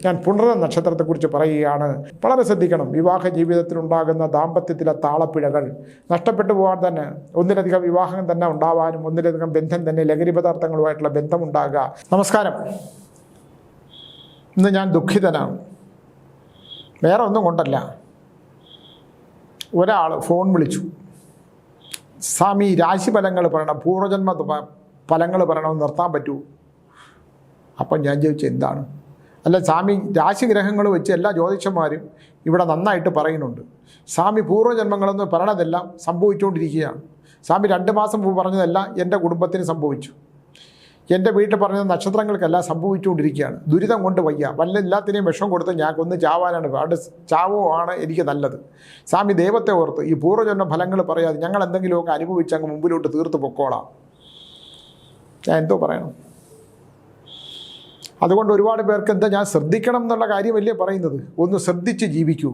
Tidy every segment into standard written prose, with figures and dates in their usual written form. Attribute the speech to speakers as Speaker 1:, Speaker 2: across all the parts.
Speaker 1: ഞാൻ പുണർന്ന നക്ഷത്രത്തെക്കുറിച്ച് പറയുകയാണ്. വളരെ ശ്രദ്ധിക്കണം. വിവാഹ ജീവിതത്തിലുണ്ടാകുന്ന ദാമ്പത്യത്തിലെ താളപ്പിഴകൾ നഷ്ടപ്പെട്ടു പോകാൻ തന്നെ ഒന്നിലധികം വിവാഹം തന്നെ ഉണ്ടാവാനും ഒന്നിലധികം ബന്ധം തന്നെ ലഹരി പദാർത്ഥങ്ങളുമായിട്ടുള്ള ബന്ധമുണ്ടാകുക. നമസ്കാരം. ഇന്ന് ഞാൻ ദുഃഖിതനാണ്. വേറെ ഒന്നും കൊണ്ടല്ല. ഒരാൾ ഫോൺ വിളിച്ചു, സ്വാമി രാശിഫലങ്ങൾ പറയണം, പൂർവ്വജന്മ ഫലങ്ങൾ പറയണമെന്ന് നിർത്താൻ പറ്റൂ. അപ്പം ഞാൻ ചോദിച്ചു എന്താണ്? അല്ല സ്വാമി, രാശിഗ്രഹങ്ങൾ വെച്ച് എല്ലാ ജ്യോതിഷന്മാരും ഇവിടെ നന്നായിട്ട് പറയുന്നുണ്ട്. സ്വാമി പൂർവ്വജന്മങ്ങളെന്ന് പറയണതെല്ലാം സംഭവിച്ചുകൊണ്ടിരിക്കുകയാണ്. സ്വാമി 2 മാസം മുമ്പ് പറഞ്ഞതെല്ലാം എൻ്റെ കുടുംബത്തിന് സംഭവിച്ചു. എൻ്റെ വീട്ടിൽ പറഞ്ഞ നക്ഷത്രങ്ങൾക്കെല്ലാം സംഭവിച്ചുകൊണ്ടിരിക്കുകയാണ്. ദുരിതം കൊണ്ട് വയ്യ, എല്ലാത്തിനെയും വിഷം കൊടുത്ത് ഞാൻ കൊന്ന് ചാവാനാണ്. അവിടെ ചാവോ ആണ് എനിക്ക് നല്ലത്. സ്വാമി ദൈവത്തെ ഓർത്ത് ഈ പൂർവ്വജന്മ ഫലങ്ങൾ പറയാതെ ഞങ്ങൾ എന്തെങ്കിലുമൊക്കെ അനുഭവിച്ച് അങ്ങ് മുമ്പിലോട്ട് തീർത്ത് പൊക്കോളാം. ഞാൻ എന്തോ പറയണം? അതുകൊണ്ട് ഒരുപാട് പേർക്ക് എന്താ ഞാൻ ശ്രദ്ധിക്കണം എന്നുള്ള കാര്യമല്ലേ പറയുന്നത്. ഒന്ന് ശ്രദ്ധിച്ച് ജീവിക്കൂ.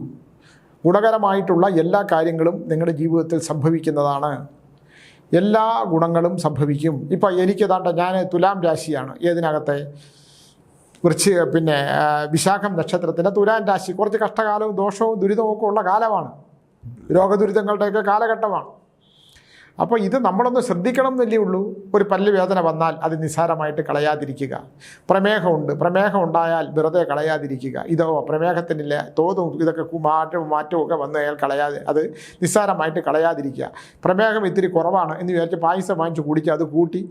Speaker 1: ഗുണകരമായിട്ടുള്ള എല്ലാ കാര്യങ്ങളും നിങ്ങളുടെ ജീവിതത്തിൽ സംഭവിക്കുന്നതാണ്. എല്ലാ ഗുണങ്ങളും സംഭവിക്കും. ഇപ്പോൾ എനിക്ക് ഞാൻ തുലാം രാശിയാണ്. ഏതിനകത്തെ വിശാഖം നക്ഷത്രത്തിൻ്റെ തുലാം രാശി. കുറച്ച് കഷ്ടകാലവും ദോഷവും ദുരിതവും ഒക്കെ ഉള്ള കാലമാണ്. രോഗദുരിതങ്ങളുടെയൊക്കെ കാലഘട്ടമാണ്. അപ്പോൾ ഇത് നമ്മളൊന്ന് ശ്രദ്ധിക്കണം എന്നല്ലേ ഉള്ളൂ. ഒരു പല്ല് വേദന വന്നാൽ അത് നിസ്സാരമായിട്ട് കളയാതിരിക്കുക. പ്രമേഹമുണ്ട്, പ്രമേഹം ഉണ്ടായാൽ വെറുതെ കളയാതിരിക്കുക. ഇതോ പ്രമേഹത്തിനില്ല തോതും ഇതൊക്കെ മാറ്റമൊക്കെ വന്നു കഴിഞ്ഞാൽ കളയാതെ അത് നിസ്സാരമായിട്ട് കളയാതിരിക്കുക. പ്രമേഹം ഇത്തിരി കുറവാണ് എന്ന് വിചാരിച്ച് പായസം വാങ്ങിച്ച് കുടിക്കുക, അത് കൂട്ടി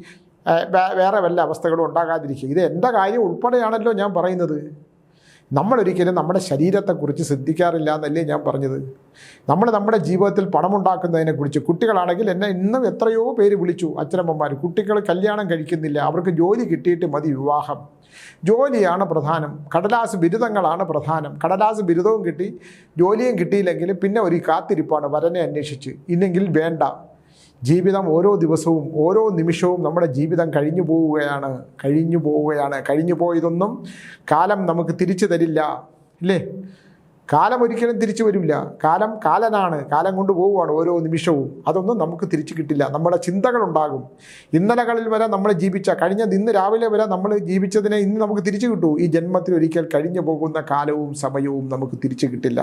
Speaker 1: വേറെ വല്ല അവസ്ഥകളും ഉണ്ടാകാതിരിക്കുക. ഇത് എൻ്റെ കാര്യം ഉൾപ്പെടെയാണല്ലോ ഞാൻ പറയുന്നത്. നമ്മളൊരിക്കലും നമ്മുടെ ശരീരത്തെക്കുറിച്ച് ശ്രദ്ധിക്കാറില്ല എന്നല്ലേ ഞാൻ പറഞ്ഞത്. നമ്മുടെ ജീവിതത്തിൽ പണമുണ്ടാക്കുന്നതിനെക്കുറിച്ച് കുട്ടികളാണെങ്കിൽ എന്നെ ഇന്നും എത്രയോ പേര് വിളിച്ചു, അച്ഛനമ്മമാർ. കുട്ടികൾ കല്യാണം കഴിക്കുന്നില്ല, അവർക്ക് ജോലി കിട്ടിയിട്ട് മതി വിവാഹം. ജോലിയാണ് പ്രധാനം, കടലാസ് ബിരുദങ്ങളാണ് പ്രധാനം. കടലാസ് ബിരുദവും കിട്ടി ജോലിയും കിട്ടിയില്ലെങ്കിൽ പിന്നെ ഒരു കാത്തിരിപ്പാണ് വരനെ അന്വേഷിച്ച്. ഇല്ലെങ്കിൽ വേണ്ട. ജീവിതം ഓരോ ദിവസവും ഓരോ നിമിഷവും നമ്മുടെ ജീവിതം കഴിഞ്ഞു പോവുകയാണ്. കഴിഞ്ഞു പോയതൊന്നും കാലം നമുക്ക് തിരിച്ചു തരില്ല, ഇല്ലേ? കാലം ഒരിക്കലും തിരിച്ചു വരില്ല. കാലനാണ്, കാലം കൊണ്ട് പോവുകയാണ് ഓരോ നിമിഷവും. അതൊന്നും നമുക്ക് തിരിച്ചു കിട്ടില്ല. നമ്മുടെ ചിന്തകളുണ്ടാകും. ഇന്നലകളിൽ വരെ നമ്മൾ ഇന്ന് രാവിലെ വരെ നമ്മൾ ജീവിച്ചതിനെ ഇന്ന് നമുക്ക് തിരിച്ചു കിട്ടൂ. ഈ ജന്മത്തിൽ ഒരിക്കൽ കഴിഞ്ഞു പോകുന്ന കാലവും സമയവും നമുക്ക് തിരിച്ചു കിട്ടില്ല.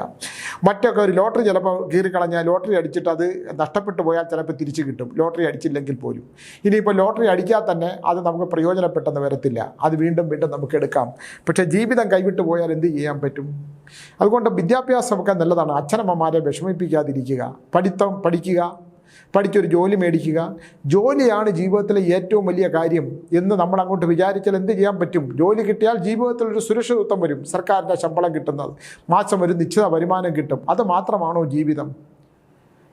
Speaker 1: മറ്റൊക്കെ ഒരു ലോട്ടറി ചിലപ്പോൾ കീറിക്കളഞ്ഞാൽ ലോട്ടറി അടിച്ചിട്ട് അത് നഷ്ടപ്പെട്ടു പോയാൽ ചിലപ്പോൾ തിരിച്ചു കിട്ടും, ലോട്ടറി അടിച്ചില്ലെങ്കിൽ പോലും. ഇനിയിപ്പോൾ ലോട്ടറി അടിക്കാൽ തന്നെ അത് നമുക്ക് പ്രയോജനപ്പെട്ടെന്ന് വരത്തില്ല. അത് വീണ്ടും നമുക്ക് എടുക്കാം. പക്ഷേ ജീവിതം കൈവിട്ടു പോയാൽ എന്ത് ചെയ്യാൻ പറ്റും? അതുകൊണ്ട് വിദ്യാഭ്യാസമൊക്കെ നല്ലതാണ്. അച്ഛനമ്മമാരെ വിഷമിപ്പിക്കാതിരിക്കുക. പഠിക്കുക, പഠിച്ചൊരു ജോലി മേടിക്കുക. ജോലിയാണ് ജീവിതത്തിലെ ഏറ്റവും വലിയ കാര്യം എന്ന് നമ്മൾ അങ്ങോട്ട് വിചാരിച്ചാൽ എന്ത് ചെയ്യാൻ പറ്റും? ജോലി കിട്ടിയാൽ ജീവിതത്തിലൊരു സുരക്ഷിതത്വം വരും. സർക്കാരിൻ്റെ ശമ്പളം കിട്ടുന്നത്, മാസം ഒരു നിശ്ചിത വരുമാനം കിട്ടും. അത് മാത്രമാണോ ജീവിതം?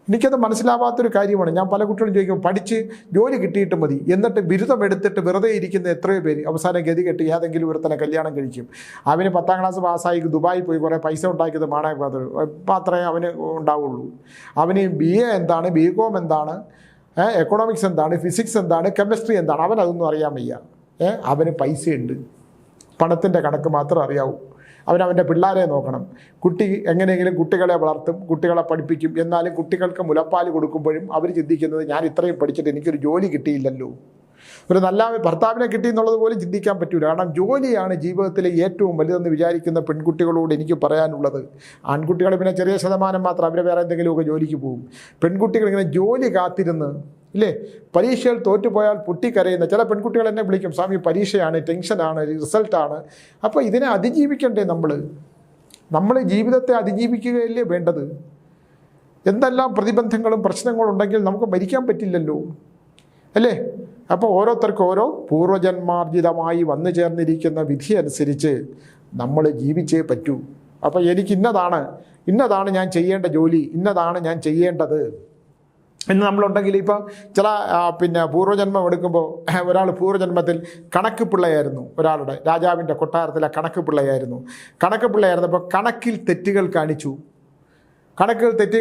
Speaker 1: എനിക്കത് മനസ്സിലാവാത്തൊരു കാര്യമാണ്. ഞാൻ പല കുട്ടികളും ചോദിക്കും, പഠിച്ച് ജോലി കിട്ടിയിട്ട് മതി, എന്നിട്ട് ബിരുദം എടുത്തിട്ട് വെറുതെ ഇരിക്കുന്ന എത്രയോ പേര് അവസാനം ഗതി കെട്ടി ഏതെങ്കിലും ഒരുത്തനെ കല്യാണം കഴിക്കും. അവന് 10ാം ക്ലാസ് പാസ്സായി ദുബായിൽ പോയി കുറേ പൈസ ഉണ്ടാക്കിയത് മാത്രമേ അവന് ഉണ്ടാവുള്ളൂ. അവന് BA എന്താണ്, BCom എന്താണ്, എക്കണോമിക്സ് എന്താണ്, ഫിസിക്സ് എന്താണ്, കെമിസ്ട്രി എന്താണ്, അവനതൊന്നും അറിയാൻ വയ്യ. അവന് പൈസയുണ്ട്, പണത്തിൻ്റെ കണക്ക് മാത്രം അറിയാവൂ. അവനവൻ്റെ പിള്ളേരെ നോക്കണം. കുട്ടി എങ്ങനെയെങ്കിലും കുട്ടികളെ വളർത്തും, കുട്ടികളെ പഠിപ്പിക്കും. എന്നാലും കുട്ടികൾക്ക് മുലപ്പാൽ കൊടുക്കുമ്പോഴും അവർ ചിന്തിക്കുന്നത് ഞാൻ ഇത്രയും പഠിച്ചിട്ട് എനിക്കൊരു ജോലി കിട്ടിയില്ലല്ലോ, ഒരു നല്ല ഭർത്താവിനെ കിട്ടി എന്നുള്ളത് പോലും ചിന്തിക്കാൻ പറ്റില്ല. കാരണം ജോലിയാണ് ജീവിതത്തിലെ ഏറ്റവും വലുതെന്ന് വിചാരിക്കുന്ന പെൺകുട്ടികളോട് എനിക്ക് പറയാനുള്ളത്. ആൺകുട്ടികൾ പിന്നെ ചെറിയ ശതമാനം മാത്രം, അവർ വേറെ എന്തെങ്കിലുമൊക്കെ ജോലിക്ക് പോകും. പെൺകുട്ടികൾ ഇങ്ങനെ ജോലി കാത്തിരുന്ന്, ഇല്ലേ, പരീക്ഷയിൽ തോറ്റുപോയാൽ പൊട്ടിക്കരയുന്ന ചില പെൺകുട്ടികൾ എന്നെ വിളിക്കും, സ്വാമി പരീക്ഷയാണ്, ടെൻഷനാണ്, റിസൾട്ടാണ്. അപ്പോൾ ഇതിനെ അതിജീവിക്കണ്ടേ? നമ്മൾ ജീവിതത്തെ അതിജീവിക്കുകയല്ലേ വേണ്ടത്? എന്തെല്ലാം പ്രതിബന്ധങ്ങളും പ്രശ്നങ്ങളും ഉണ്ടെങ്കിൽ നമുക്ക് മരിക്കാൻ പറ്റില്ലല്ലോ, അല്ലേ? അപ്പോൾ ഓരോരുത്തർക്കും ഓരോ പൂർവ്വജന്മാർജിതമായി വന്നു ചേർന്നിരിക്കുന്ന വിധി അനുസരിച്ച് നമ്മൾ ജീവിച്ചേ പറ്റൂ. അപ്പോൾ എനിക്ക് ഇന്നതാണ് ഞാൻ ചെയ്യേണ്ട ജോലി, ഇന്നതാണ് ഞാൻ ചെയ്യേണ്ടത് എന്ന് നമ്മളുണ്ടെങ്കിൽ. ഇപ്പോൾ ചില പൂർവ്വജന്മം എടുക്കുമ്പോൾ ഒരാൾ പൂർവ്വജന്മത്തിൽ കണക്ക് പിള്ളയായിരുന്നു, ഒരാളുടെ രാജാവിൻ്റെ കൊട്ടാരത്തിലെ കണക്ക് പിള്ളയായിരുന്നപ്പോൾ കണക്കിൽ തെറ്റുകൾ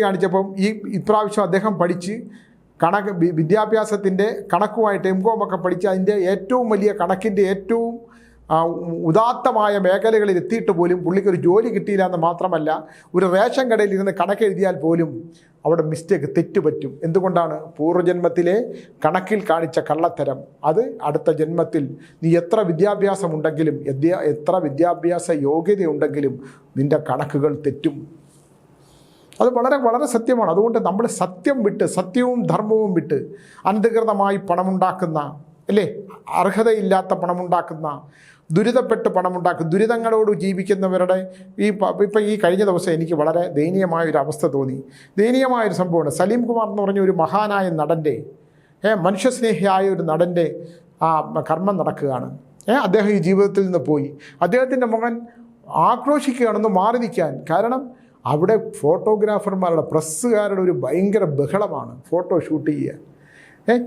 Speaker 1: കാണിച്ചപ്പം ഇപ്രാവശ്യം അദ്ദേഹം പഠിച്ച് വിദ്യാഭ്യാസത്തിൻ്റെ കണക്കുമായിട്ട് MCom ഒക്കെ പഠിച്ച് അതിൻ്റെ ഏറ്റവും വലിയ കണക്കിൻ്റെ ഏറ്റവും ഉദാത്തമായ മേഖലകളിൽ എത്തിയിട്ട് പോലും പുള്ളിക്ക് ഒരു ജോലി കിട്ടിയില്ല എന്ന് മാത്രമല്ല, ഒരു റേഷൻ കടയിൽ ഇരുന്ന് കണക്കെഴുതിയാൽ പോലും അവിടെ മിസ്റ്റേക്ക് തെറ്റുപറ്റും. എന്തുകൊണ്ടാണ്? പൂർവ്വജന്മത്തിലെ കണക്കിൽ കാണിച്ച കള്ളത്തരം അത് അടുത്ത ജന്മത്തിൽ നീ എത്ര വിദ്യാഭ്യാസമുണ്ടെങ്കിലും എത്ര വിദ്യാഭ്യാസ യോഗ്യതയുണ്ടെങ്കിലും നിൻ്റെ കണക്കുകൾ തെറ്റും. അത് വളരെ വളരെ സത്യമാണ്. അതുകൊണ്ട് നമ്മൾ സത്യം വിട്ട്, സത്യവും ധർമ്മവും വിട്ട് അനധികൃതമായി പണമുണ്ടാക്കുന്ന, അല്ലേ, അർഹതയില്ലാത്ത പണമുണ്ടാക്കുന്ന, ദുരിതപ്പെട്ട് പണമുണ്ടാക്കും, ദുരിതങ്ങളോട് ജീവിക്കുന്നവരുടെ ഇപ്പം ഈ കഴിഞ്ഞ ദിവസം എനിക്ക് വളരെ ദയനീയമായൊരു അവസ്ഥ തോന്നി. ദയനീയമായൊരു സംഭവമാണ്. സലീം കുമാർ എന്ന് പറഞ്ഞ ഒരു മഹാനായ നടൻ്റെ, മനുഷ്യസ്നേഹിയായ ഒരു നടൻ്റെ കർമ്മം നടക്കുകയാണ്. അദ്ദേഹം ഈ ജീവിതത്തിൽ നിന്ന് പോയി. അദ്ദേഹത്തിൻ്റെ മകൻ ആക്രോശിക്കുകയാണെന്ന് മാറി നിൽക്കാൻ. കാരണം അവിടെ ഫോട്ടോഗ്രാഫർമാരുടെ, പ്രസ്സുകാരുടെ ഒരു ഭയങ്കര ബഹളമാണ്. ഫോട്ടോ ഷൂട്ട് ചെയ്യുക,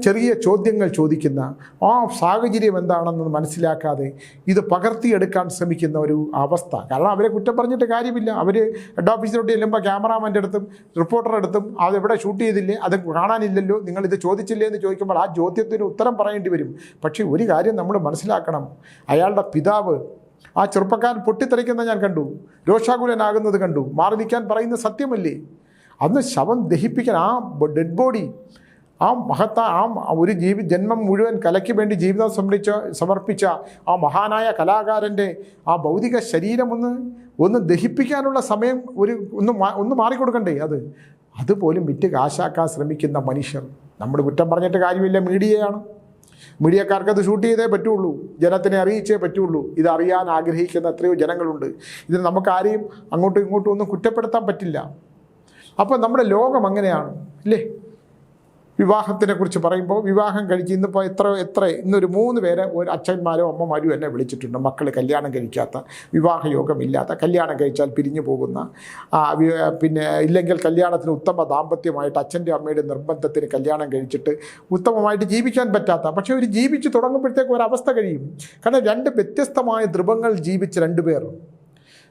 Speaker 1: ചെറിയ ചോദ്യങ്ങൾ ചോദിക്കുന്ന, ആ സാഹചര്യം എന്താണെന്ന് മനസ്സിലാക്കാതെ ഇത് പകർത്തിയെടുക്കാൻ ശ്രമിക്കുന്ന ഒരു അവസ്ഥ. കാരണം അവരെ കുറ്റം പറഞ്ഞിട്ട് കാര്യമില്ല. അവർ ഹെഡ് ഓഫീസിലോട്ട് ചെല്ലുമ്പോൾ ക്യാമറാമാൻ്റെ അടുത്തും റിപ്പോർട്ടറുടെ അടുത്തും അതെവിടെ ഷൂട്ട് ചെയ്തില്ലേ, അത് കാണാനില്ലല്ലോ, നിങ്ങളിത് ചോദിച്ചില്ലേ എന്ന് ചോദിക്കുമ്പോൾ ആ ചോദ്യത്തിന് ഉത്തരം പറയേണ്ടി വരും. പക്ഷേ ഒരു കാര്യം നമ്മൾ മനസ്സിലാക്കണം, അയാളുടെ പിതാവ്, ആ ചെറുപ്പക്കാരൻ പൊട്ടിത്തെറിക്കുന്ന ഞാൻ കണ്ടു, രോഷാകുലനാകുന്നത് കണ്ടു. മാറി നിൽക്കാൻ പറയുന്ന സത്യമല്ലേ? അന്ന് ശവം ദഹിപ്പിക്കാൻ, ആ ഡെഡ് ബോഡി, ആ ഒരു ജന്മം മുഴുവൻ കലയ്ക്ക് വേണ്ടി ജീവിതം സമർപ്പിച്ച ആ മഹാനായ കലാകാരൻ്റെ ആ ഭൗതിക ശരീരം ഒന്ന് ദഹിപ്പിക്കാനുള്ള സമയം ഒന്ന് മാറിക്കൊടുക്കണ്ടേ? അതുപോലും വിറ്റ് കാശാക്കാൻ ശ്രമിക്കുന്ന മനുഷ്യർ. നമ്മൾ കുറ്റം പറഞ്ഞിട്ട് കാര്യമില്ല, മീഡിയയാണ്. മീഡിയക്കാർക്ക് അത് ഷൂട്ട് ചെയ്തേ പറ്റുള്ളൂ, ജനത്തിനെ അറിയിച്ചേ പറ്റുള്ളൂ. ഇത് അറിയാൻ ആഗ്രഹിക്കുന്ന എത്രയോ ജനങ്ങളുണ്ട്. ഇതിന് നമുക്ക് ആരെയും അങ്ങോട്ടും ഇങ്ങോട്ടും ഒന്നും കുറ്റപ്പെടുത്താൻ പറ്റില്ല. അപ്പോൾ നമ്മുടെ ലോകം അങ്ങനെയാണ്, അല്ലേ? വിവാഹത്തിനെ കുറിച്ച് പറയുമ്പോൾ, വിവാഹം കഴിച്ച് ഇന്നിപ്പോൾ ഇന്നൊരു 3 പേരെ ഒരു അച്ഛന്മാരോ അമ്മമാരോ എന്നെ വിളിച്ചിട്ടുണ്ട്. മക്കൾ കല്യാണം കഴിക്കാത്ത, വിവാഹയോഗമില്ലാത്ത, കല്യാണം കഴിച്ചാൽ പിരിഞ്ഞു പോകുന്ന, പിന്നെ ഇല്ലെങ്കിൽ കല്യാണത്തിന് ഉത്തമ ദാമ്പത്യമായിട്ട് അച്ഛൻ്റെ അമ്മയുടെ നിർബന്ധത്തിന് കല്യാണം കഴിച്ചിട്ട് ഉത്തമമായിട്ട് ജീവിക്കാൻ പറ്റാത്ത, പക്ഷേ ഒരു ജീവിച്ച് തുടങ്ങുമ്പോഴത്തേക്ക് ഒരവസ്ഥ കഴിയും. കാരണം 2 വ്യത്യസ്തമായ ധ്രുവങ്ങൾ ജീവിച്ച് 2 പേർ,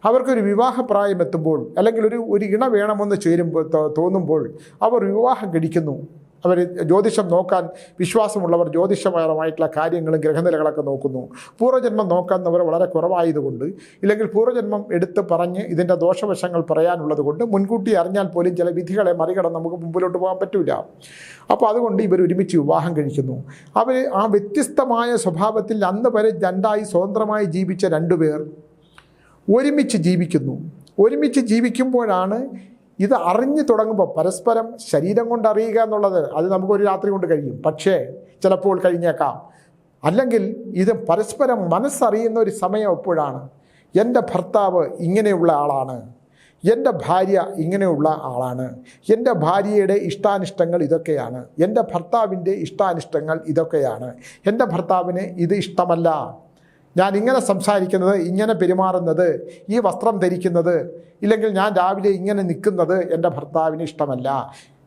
Speaker 1: അവർക്കൊരു വിവാഹപ്രായം എത്തുമ്പോൾ, അല്ലെങ്കിൽ ഒരു ഇണ വേണമെന്ന് തോന്നുമ്പോൾ അവർ വിവാഹം കഴിക്കുന്നു. അവർ ജ്യോതിഷം നോക്കാൻ വിശ്വാസമുള്ളവർ ജ്യോതിഷപരമായിട്ടുള്ള കാര്യങ്ങളും ഗ്രഹനിലകളൊക്കെ നോക്കുന്നു. പൂർവ്വജന്മം നോക്കാവുന്നവർ വളരെ കുറവായതുകൊണ്ട്, ഇല്ലെങ്കിൽ പൂർവ്വജന്മം എടുത്ത് പറഞ്ഞ് ഇതിൻ്റെ ദോഷവശങ്ങൾ പറയാനുള്ളത് കൊണ്ട് മുൻകൂട്ടി അറിഞ്ഞാൽ പോലും ചില വിധികളെ മറികടന്ന് നമുക്ക് മുമ്പിലോട്ട് പോകാൻ പറ്റില്ല. അപ്പോൾ അതുകൊണ്ട് ഇവർ ഒരുമിച്ച് വിവാഹം കഴിക്കുന്നു. അവർ ആ വ്യത്യസ്തമായ സ്വഭാവത്തിൽ അന്ന് വരെ 2ആയി സ്വതന്ത്രമായി ജീവിച്ച 2 പേർ ഒരുമിച്ച് ജീവിക്കുന്നു. ഒരുമിച്ച് ജീവിക്കുമ്പോഴാണ് ഇത് അറിഞ്ഞു തുടങ്ങുമ്പോൾ, പരസ്പരം ശരീരം കൊണ്ട് അറിയുക എന്നുള്ളത് അത് നമുക്കൊരു രാത്രി കൊണ്ട് കഴിയും, പക്ഷേ ചിലപ്പോൾ കഴിഞ്ഞേക്കാം. അല്ലെങ്കിൽ ഇത് പരസ്പരം മനസ്സറിയുന്ന ഒരു സമയം എപ്പോഴാണ്? എൻ്റെ ഭർത്താവ് ഇങ്ങനെയുള്ള ആളാണ്, എൻ്റെ ഭാര്യ ഇങ്ങനെയുള്ള ആളാണ്, എൻ്റെ ഭാര്യയുടെ ഇഷ്ടാനിഷ്ടങ്ങൾ ഇതൊക്കെയാണ്, എൻ്റെ ഭർത്താവിൻ്റെ ഇഷ്ടാനിഷ്ടങ്ങൾ ഇതൊക്കെയാണ്, എൻ്റെ ഭർത്താവിന് ഇത് ഇഷ്ടമല്ല, ഞാൻ ഇങ്ങനെ സംസാരിക്കുന്നത്, ഇങ്ങനെ പെരുമാറുന്നത്, ഈ വസ്ത്രം ധരിക്കുന്നത്, ഇല്ലെങ്കിൽ ഞാൻ രാവിലെ ഇങ്ങനെ നിൽക്കുന്നത് എൻ്റെ ഭർത്താവിന് ഇഷ്ടമല്ല.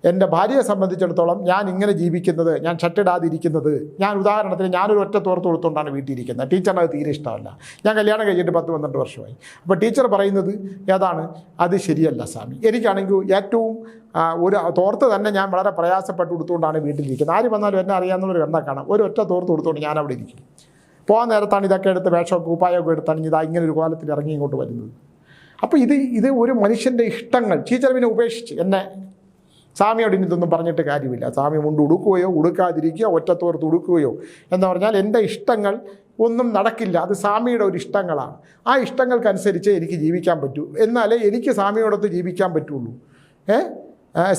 Speaker 1: എൻ്റെ ഭാര്യയെ സംബന്ധിച്ചിടത്തോളം ഞാൻ ഇങ്ങനെ ജീവിക്കുന്നത്, ഞാൻ ഷട്ടിടാതിരിക്കുന്നത്, ഞാൻ ഉദാഹരണത്തിന് ഞാനൊരു ഒറ്റ തോർത്ത് കൊടുത്തുകൊണ്ടാണ് വീട്ടിലിരിക്കുന്നത്, ടീച്ചറിന് അത് തീരെ ഇഷ്ടമല്ല. ഞാൻ കല്യാണം കഴിഞ്ഞിട്ട് 10-12 വർഷമായി. അപ്പോൾ ടീച്ചർ പറയുന്നത് ഏതാണ്? അത് ശരിയല്ല സ്വാമി. എനിക്കാണെങ്കിൽ ഏറ്റവും ഒരു തോർത്ത് തന്നെ ഞാൻ വളരെ പ്രയാസപ്പെട്ട് കൊടുത്തുകൊണ്ടാണ് വീട്ടിലിരിക്കുന്നത്. ആര് വന്നാലും എന്നെ അറിയാവുന്നവർ കണ്ടാൽ കാണാം, ഒരു ഒറ്റ തോർത്ത് കൊടുത്തുകൊണ്ട് ഞാൻ അവിടെ ഇരിക്കും. പോകാൻ നേരത്താണ് ഇതൊക്കെ എടുത്ത് വേഷമൊക്കെ ഉപ്പായൊക്കെ എടുത്താണ് ഇതാ ഇങ്ങനെ ഒരു കോലത്തിൽ ഇറങ്ങി ഇങ്ങോട്ട് വരുന്നത്. അപ്പോൾ ഇത് ഒരു മനുഷ്യൻ്റെ ഇഷ്ടങ്ങൾ. ടീച്ചർ പിന്നെ ഉപേക്ഷിച്ച് എന്നെ, സ്വാമിയോട് ഇനി ഇതൊന്നും പറഞ്ഞിട്ട് കാര്യമില്ല, സ്വാമി മുണ്ട് ഉടുക്കുകയോ ഉടുക്കാതിരിക്കുകയോ ഒറ്റത്തോർത്ത് ഉടുക്കുകയോ എന്ന് പറഞ്ഞാൽ എൻ്റെ ഇഷ്ടങ്ങൾ ഒന്നും നടക്കില്ല. അത് സ്വാമിയുടെ ഒരു ഇഷ്ടങ്ങളാണ്. ആ ഇഷ്ടങ്ങൾക്കനുസരിച്ച് എനിക്ക് ജീവിക്കാൻ പറ്റൂ, എന്നാലേ എനിക്ക് സ്വാമിയോടൊത്ത് ജീവിക്കാൻ പറ്റുള്ളൂ.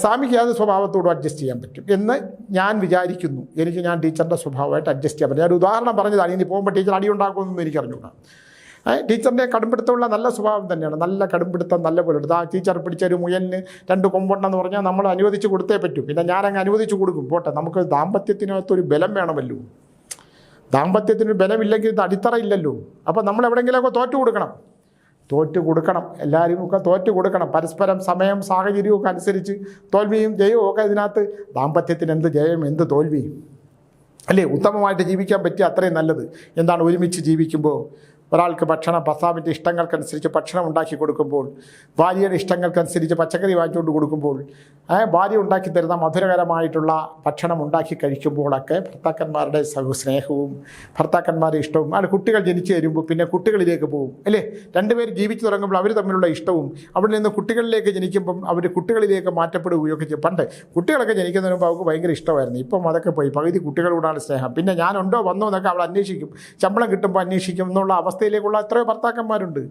Speaker 1: സ്വാമിക്ക് അത് സ്വഭാവത്തോട് അഡ്ജസ്റ്റ് ചെയ്യാൻ പറ്റും എന്ന് ഞാൻ വിചാരിക്കുന്നു. ഞാൻ ടീച്ചറിൻ്റെ സ്വഭാവമായിട്ട് അഡ്ജസ്റ്റ് ചെയ്യാൻ പറ്റും. ഞാൻ ഒരു ഉദാഹരണം പറഞ്ഞതാണ്. ഇനി പോകുമ്പോൾ ടീച്ചർ അടി ഉണ്ടാക്കുമെന്നൊന്നും എനിക്കറിഞ്ഞൂടാ. ടീച്ചറിൻ്റെ കടുംപിടുത്തമുള്ള നല്ല സ്വഭാവം തന്നെയാണ്. നല്ല കടുംപിടുത്തം നല്ല പോലെ എടുത്ത് ആ ടീച്ചർ പിടിച്ചൊരു മുയലിന് 2 കൊമ്പുണ്ടെന്ന് പറഞ്ഞാൽ നമ്മൾ അനുവദിച്ച് കൊടുത്തേ പറ്റൂ. പിന്നെ ഞാനങ്ങ് അനുവദിച്ച് കൊടുക്കും. പോട്ടെ, നമുക്ക് ദാമ്പത്യത്തിനകത്തൊരു ബലം വേണമല്ലോ. ദാമ്പത്യത്തിന് ബലമില്ലെങ്കിൽ ഇത് അടിത്തറ ഇല്ലല്ലോ. അപ്പോൾ നമ്മൾ എവിടെയെങ്കിലുമൊക്കെ തോറ്റു കൊടുക്കണം. എല്ലാവരും ഒക്കെ തോറ്റു കൊടുക്കണം. പരസ്പരം സമയം സാഹചര്യമൊക്കെ അനുസരിച്ച് തോൽവിയും ജയവും ഒക്കെ ഇതിനകത്ത്. ദാമ്പത്യത്തിന് എന്ത് ജയം, എന്ത് തോൽവി, അല്ലേ? ഉത്തമമായിട്ട് ജീവിക്കാൻ പറ്റിയ അത്രയും നല്ലത്. എന്താണ് ഒരുമിച്ച് ജീവിക്കുമ്പോൾ ഒരാൾക്ക് ഭക്ഷണം ഭർത്താവിൻ്റെ ഇഷ്ടങ്ങൾക്കനുസരിച്ച് ഭക്ഷണം ഉണ്ടാക്കി കൊടുക്കുമ്പോൾ, ഭാര്യയുടെ ഇഷ്ടങ്ങൾക്കനുസരിച്ച് പച്ചക്കറി വാങ്ങിച്ചുകൊണ്ട് കൊടുക്കുമ്പോൾ, ഭാര്യ ഉണ്ടാക്കി തരുന്ന മധുരകരമായിട്ടുള്ള ഭക്ഷണം ഉണ്ടാക്കി കഴിക്കുമ്പോഴൊക്കെ ഭർത്താക്കന്മാരുടെ സ്നേഹവും ഭർത്താക്കന്മാരുടെ ഇഷ്ടവും, അത് കുട്ടികൾ ജനിച്ചു വരുമ്പോൾ പിന്നെ കുട്ടികളിലേക്ക് പോകും അല്ലേ? രണ്ടുപേർ ജീവിച്ചു തുടങ്ങുമ്പോൾ അവർ തമ്മിലുള്ള ഇഷ്ടവും അവിടെ നിന്ന് കുട്ടികളിലേക്ക് ജനിക്കുമ്പം അവർ കുട്ടികളിലേക്ക് മാറ്റപ്പെടുകയൊക്കെ ചെയ്യും. പണ്ട് കുട്ടികളൊക്കെ ജനിക്കുന്നതിന് മുമ്പ് അവർക്ക് ഭയങ്കര ഇഷ്ടമായിരുന്നു. ഇപ്പം അതൊക്കെ പോയി. പകുതി കുട്ടികളോടാണ് സ്നേഹം. പിന്നെ ഞാനുണ്ടോ വന്നോ എന്നൊക്കെ അവൾ അന്വേഷിക്കും, ശമ്പളം കിട്ടുമ്പോൾ അന്വേഷിക്കും എന്നുള്ള അവസ്ഥയിലേക്കുള്ള എത്രയോ ഭർത്താക്കന്മാരുണ്ട്.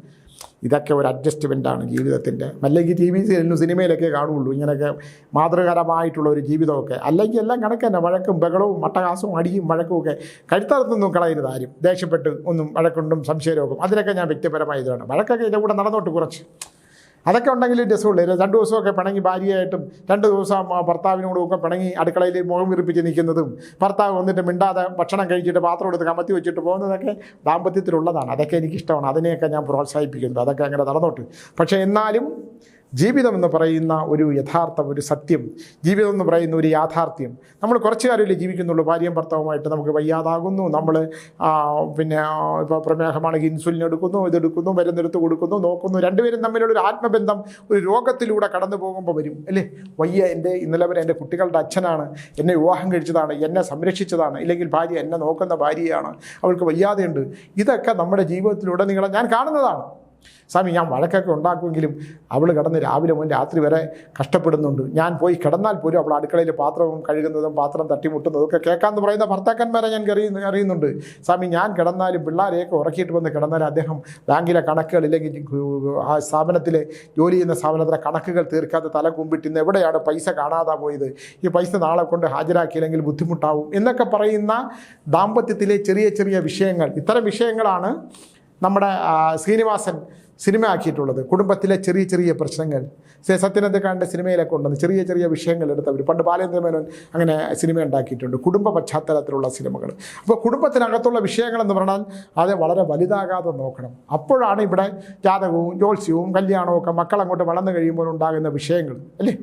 Speaker 1: ഇതൊക്കെ ഒരു അഡ്ജസ്റ്റ്മെൻറ്റാണ് ജീവിതത്തിൻ്റെ. അല്ലെങ്കിൽ ടി വി സിനിമയിലൊക്കെ കാണുകയുള്ളൂ ഇങ്ങനെയൊക്കെ മാതൃകരമായിട്ടുള്ള ഒരു ജീവിതമൊക്കെ. അല്ലെങ്കിൽ എല്ലാം കണക്ക് തന്നെ, വഴക്കും ബഹളവും മട്ടകാസവും അടിയും വഴക്കും ഒക്കെ. കഴുത്തറുത്തൊന്നും കളയരുത് ആരും, ദേഷ്യപ്പെട്ട് ഒന്നും വഴക്കുണ്ടും സംശയരോഗം, അതിനൊക്കെ ഞാൻ വ്യക്തിപരമായി ഇതാണ്. വഴക്കൊക്കെ ഇതിൻ്റെ കൂടെ നടന്നോട്ട് കുറച്ച്, അതൊക്കെ ഉണ്ടെങ്കിൽ രസമുള്ളൂ. 2 ദിവസമൊക്കെ പിണങ്ങി ഭാര്യയായിട്ടും 2 ദിവസം ഭർത്താവിനോടും ഒക്കെ പിണങ്ങി അടുക്കളയിൽ മുഖം വിറിപ്പിച്ച് നിൽക്കുന്നതും, ഭർത്താവ് വന്നിട്ട് മിണ്ടാതെ ഭക്ഷണം കഴിച്ചിട്ട് പാത്രം എടുത്ത് കമത്തി വെച്ചിട്ട് പോകുന്നതൊക്കെ ദാമ്പത്യത്തിലുള്ളതാണ്. അതൊക്കെ എനിക്കിഷ്ടമാണ്, അതിനെയൊക്കെ ഞാൻ പ്രോത്സാഹിപ്പിക്കുന്നു. അതൊക്കെ അങ്ങനെ നടന്നോട്ട്. പക്ഷേ എന്നാലും ജീവിതം എന്ന് പറയുന്ന ഒരു യഥാർത്ഥം, ഒരു സത്യം, ജീവിതം എന്ന് പറയുന്ന ഒരു യാഥാർത്ഥ്യം, നമ്മൾ കുറച്ച് കാലമല്ലേ ജീവിക്കുന്നുള്ളൂ. ഭാര്യയും ഭർത്താവുമായിട്ട് നമുക്ക് വയ്യാതാകുന്നു, നമ്മൾ പിന്നെ ഇപ്പോൾ പ്രമേഹമാണെങ്കിൽ ഇൻസുലിൻ എടുക്കുന്നു, ഇതെടുക്കുന്നു, മരുന്നെടുത്ത് കൊടുക്കുന്നു, നോക്കുന്നു. രണ്ടുപേരും തമ്മിലുള്ളൊരു ആത്മബന്ധം ഒരു രോഗത്തിലൂടെ കടന്നു പോകുമ്പോൾ വരും അല്ലേ? വയ്യ, ഇന്നലെ വരെ എൻ്റെ കുട്ടികളുടെ അച്ഛനാണ്, എന്നെ വിവാഹം കഴിച്ചതാണ്, എന്നെ സംരക്ഷിച്ചതാണ്, ഇല്ലെങ്കിൽ ഭാര്യ എന്നെ നോക്കുന്ന ഭാര്യയാണ്, അവൾക്ക് വയ്യാതെയുണ്ട്. ഇതൊക്കെ നമ്മുടെ ജീവിതത്തിലുടനീളം ഞാൻ കാണുന്നതാണ്. സ്വാമി, ഞാൻ വഴക്കൊക്കെ ഉണ്ടാക്കുമെങ്കിലും അവൾ കിടന്ന് രാവിലെ മുതൽ രാത്രി വരെ കഷ്ടപ്പെടുന്നുണ്ട്. ഞാൻ പോയി കിടന്നാൽ പോലും അവൾ അടുക്കളയിൽ പാത്രവും കഴുകുന്നതും പാത്രം തട്ടിമുട്ടുന്നതും ഒക്കെ കേൾക്കാമെന്ന് പറയുന്ന ഭർത്താക്കന്മാരെ ഞാൻ അറിയുന്നുണ്ട്. സ്വാമി, ഞാൻ കിടന്നാലും പിള്ളേരെയൊക്കെ ഉറക്കിയിട്ട് വന്ന് കിടന്നാൽ അദ്ദേഹം ബാങ്കിലെ കണക്കുകൾ, ഇല്ലെങ്കിൽ ആ സ്ഥാപനത്തിലെ ജോലി ചെയ്യുന്ന സ്ഥാപനത്തിലെ കണക്കുകൾ തീർക്കാതെ തല കുമ്പിട്ട് ഇന്ന് എവിടെയാണ് പൈസ കാണാതെ പോയത്, ഈ പൈസ നാളെ കൊണ്ട് ഹാജരാക്കിയില്ലെങ്കിൽ ബുദ്ധിമുട്ടാവും എന്നൊക്കെ പറയുന്ന ദാമ്പത്യത്തിലെ ചെറിയ ചെറിയ വിഷയങ്ങൾ. ഇത്തരം വിഷയങ്ങളാണ് നമ്മുടെ ശ്രീനിവാസൻ സിനിമ ആക്കിയിട്ടുള്ളത്. കുടുംബത്തിലെ ചെറിയ ചെറിയ പ്രശ്നങ്ങൾ. സത്യനന്ദിക്കാരൻ്റെ സിനിമയിലൊക്കെ ഉണ്ടെന്ന് ചെറിയ ചെറിയ വിഷയങ്ങൾ എടുത്തവർ. പണ്ട് ബാലേന്ദ്രമേനോൻ അങ്ങനെ സിനിമ ഉണ്ടാക്കിയിട്ടുണ്ട്, കുടുംബ പശ്ചാത്തലത്തിലുള്ള സിനിമകൾ. അപ്പോൾ കുടുംബത്തിനകത്തുള്ള വിഷയങ്ങളെന്ന് പറഞ്ഞാൽ അത് വളരെ വലുതാകാതെ നോക്കണം. അപ്പോഴാണ് ഇവിടെ ജാതകവും ജ്യോത്സ്യവും കല്യാണവും ഒക്കെ മക്കളങ്ങോട്ട് വളർന്നു കഴിയുമ്പോൾ ഉണ്ടാകുന്ന വിഷയങ്ങൾ അല്ലേ?